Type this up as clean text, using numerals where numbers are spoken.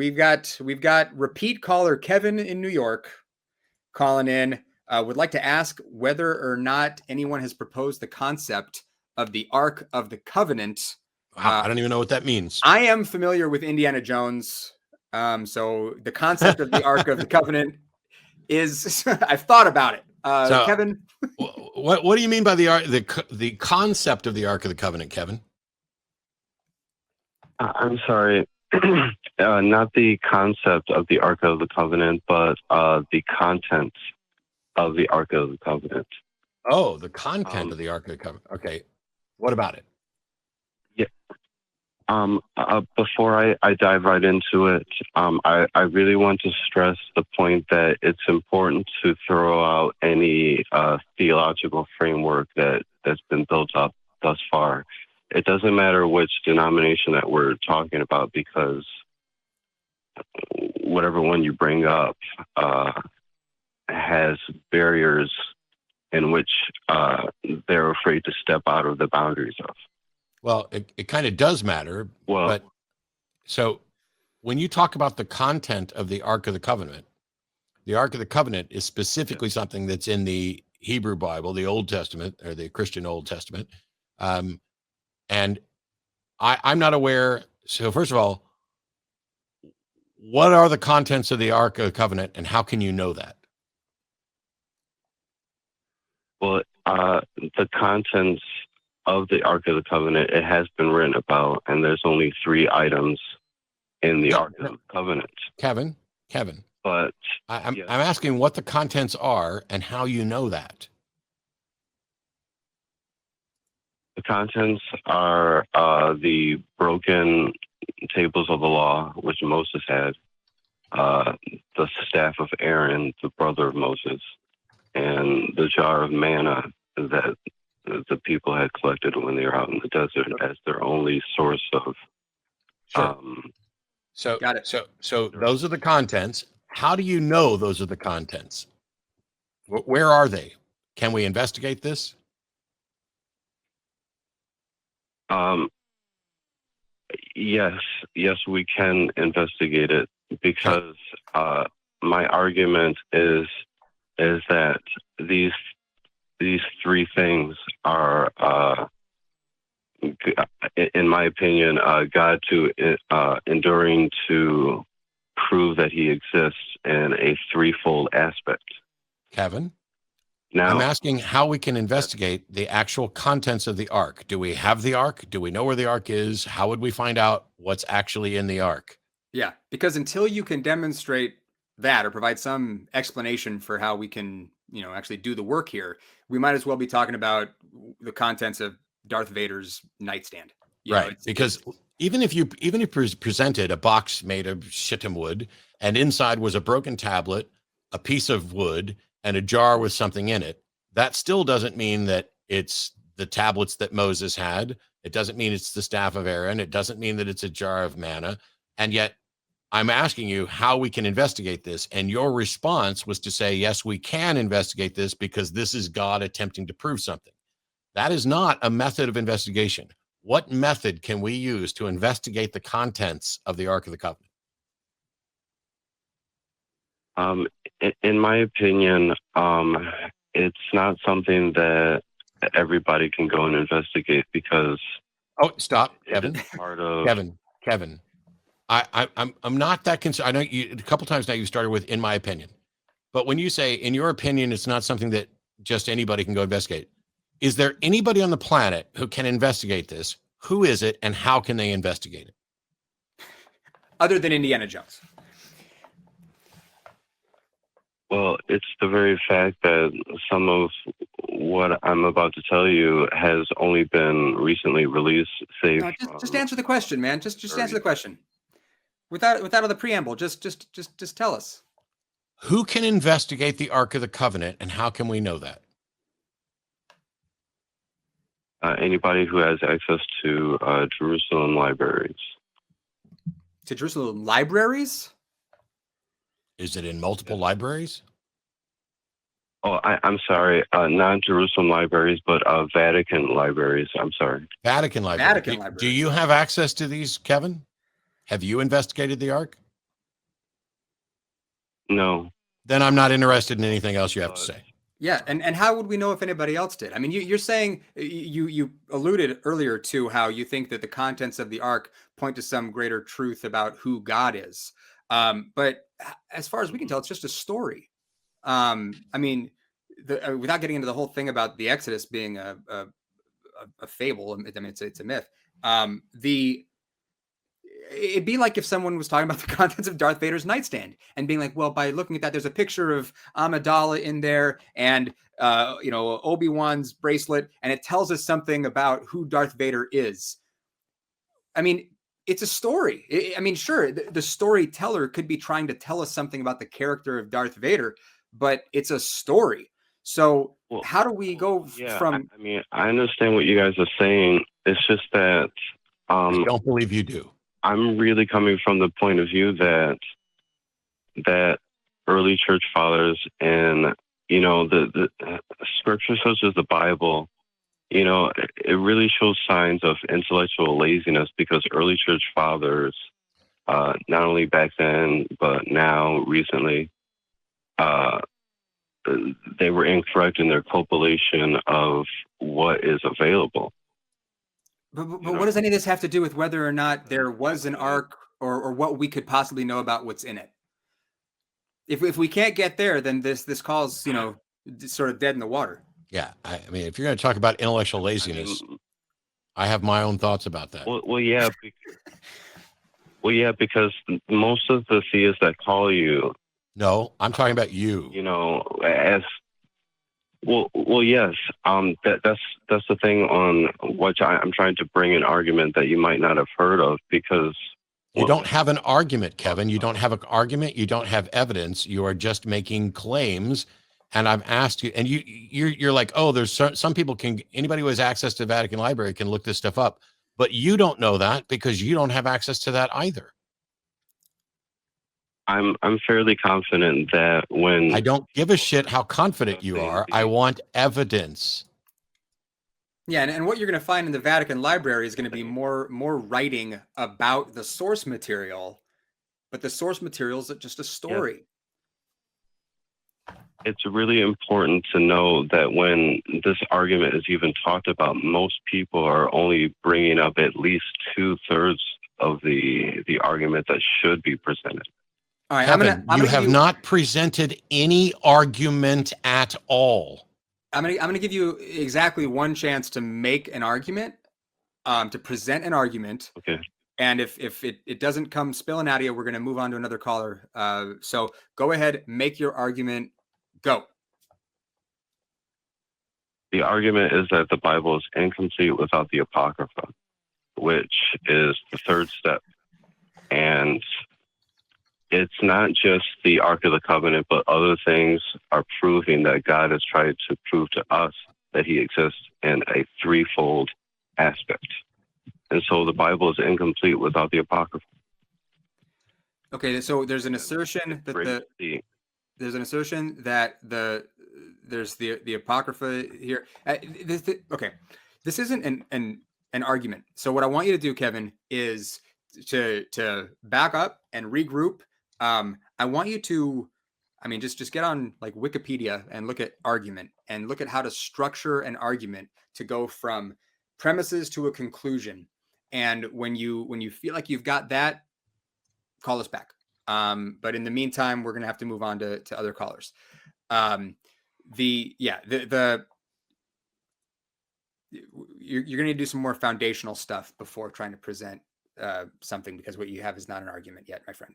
we've got repeat caller Kevin in New York calling in. Would like to ask whether or not anyone has proposed the concept of the Ark of the Covenant. Wow, I don't even know what that means. I am familiar with Indiana Jones, so the concept of the Ark of the Covenant is I've thought about it. So, Kevin, what do you mean by the concept of the Ark of the Covenant, Kevin? I'm sorry, not the concept of the Ark of the Covenant, but the content of the Ark of the Covenant. Oh, the content of the Ark of the Covenant. Okay, what about it? Yeah. Before I dive right into it, I really want to stress the point that it's important to throw out any theological framework that's been built up thus far. It doesn't matter which denomination that we're talking about, because whatever one you bring up has barriers in which they're afraid to step out of the boundaries of. Well, it kind of does matter. Well, but so when you talk about the content of the Ark of the Covenant is specifically something that's in the Hebrew Bible, the Old Testament, or the Christian Old Testament. And I'm not aware. So first of all, what are the contents of the Ark of the Covenant, and how can you know that? Well, the contents of the Ark of the Covenant, it has been written about, and there's only 3 items in the Ark of the Covenant. Kevin. But I'm yes. asking what the contents are and how you know that. The contents are the broken tables of the law, which Moses had, the staff of Aaron, the brother of Moses, and the jar of manna that the people had collected when they were out in the desert as their only source of. So got it. So those are the contents. How do you know those are the contents? Where are they? Can we investigate this? Yes, we can investigate it, because my argument is that these 3 things are, in my opinion, God enduring to prove that He exists in a 3-fold aspect. Kevin? Now, I'm asking how we can investigate the actual contents of the Ark. Do we have the Ark? Do we know where the Ark is? How would we find out what's actually in the Ark? Yeah, because until you can demonstrate that or provide some explanation for how we can, actually do the work here, we might as well be talking about the contents of Darth Vader's nightstand. Right, because even if you presented a box made of shittim wood, and inside was a broken tablet, a piece of wood, and a jar with something in it, that still doesn't mean that it's the tablets that Moses had. It doesn't mean it's the staff of Aaron. It doesn't mean that it's a jar of manna. And yet I'm asking you how we can investigate this. And your response was to say, yes, we can investigate this because this is God attempting to prove something. That is not a method of investigation. What method can we use to investigate the contents of the Ark of the Covenant? In my opinion, it's not something that everybody can go and investigate, because. Oh, stop, Kevin. Part of Kevin. I'm not that concerned. I know you a couple times now you started with "in my opinion," but when you say "in your opinion," it's not something that just anybody can go investigate. Is there anybody on the planet who can investigate this? Who is it, and how can they investigate it? Other than Indiana Jones. Well, it's the very fact that some of what I'm about to tell you has only been recently released. Just answer the question, man. Just answer the question. Without all the preamble, just tell us. Who can investigate the Ark of the Covenant, and how can we know that? Anybody who has access to Jerusalem libraries. To Jerusalem libraries? Is it in multiple libraries? Oh, I'm sorry. Not Jerusalem libraries, but Vatican libraries. I'm sorry. Vatican libraries. Do you have access to these, Kevin? Have you investigated the Ark? No. Then I'm not interested in anything else you have to say. Yeah, and how would we know if anybody else did? I mean, you're saying you alluded earlier to how you think that the contents of the ark point to some greater truth about who God is. But as far as we can tell, it's just a story. I mean, without getting into the whole thing about the Exodus being a fable, I mean, it's a myth. It'd be like if someone was talking about the contents of Darth Vader's nightstand and being like, well, by looking at that, there's a picture of Amidala in there and, Obi-Wan's bracelet, and it tells us something about who Darth Vader is. I mean, it's a story. I mean, sure, the storyteller could be trying to tell us something about the character of Darth Vader, but it's a story. So how do we go from... I mean, I understand what you guys are saying. It's just that... I don't believe you do. I'm really coming from the point of view that early church fathers and, the scripture such as the Bible, it really shows signs of intellectual laziness because early church fathers, not only back then, but now recently, they were incorrect in their compilation of what is available. But what does any of this have to do with whether or not there was an ark or what we could possibly know about what's in it? If we can't get there, then this call's, sort of dead in the water. Yeah. I mean, if you're going to talk about intellectual laziness, I have my own thoughts about that. Well, yeah. Because most of the theists that call you... No, I'm talking about you. As... Well, yes. That's the thing on which I'm trying to bring an argument that you might not have heard of because you don't have an argument, Kevin. You don't have an argument. You don't have evidence. You are just making claims. And I've asked you, and you're like, oh, there's some people anybody who has access to the Vatican Library can look this stuff up, but you don't know that because you don't have access to that either. I'm fairly confident that when... I don't give a shit how confident you are. I want evidence. Yeah, and what you're going to find in the Vatican Library is going to be more writing about the source material, but the source material is just a story. Yeah. It's really important to know that when this argument is even talked about, most people are only bringing up at least 2/3 of the argument that should be presented. All right, Kevin, you have not presented any argument at all. I'm gonna give you exactly one chance to make an argument, to present an argument. Okay. And if it doesn't come spilling out of you, we're gonna move on to another caller. So go ahead, make your argument. Go. The argument is that the Bible is incomplete without the Apocrypha, which is the third step. And it's not just the Ark of the Covenant, but other things are proving that God has tried to prove to us that he exists in a threefold aspect. And so the Bible is incomplete without the Apocrypha. Okay, so there's an assertion that there's the Apocrypha here. Okay, this isn't an argument. So what I want you to do, Kevin, is to back up and regroup. I want you to, just get on like Wikipedia and look at argument and look at how to structure an argument to go from premises to a conclusion. And when you feel like you've got that, call us back. But in the meantime, we're going to have to move on to other callers. You're going to do some more foundational stuff before trying to present something, because what you have is not an argument yet, my friend.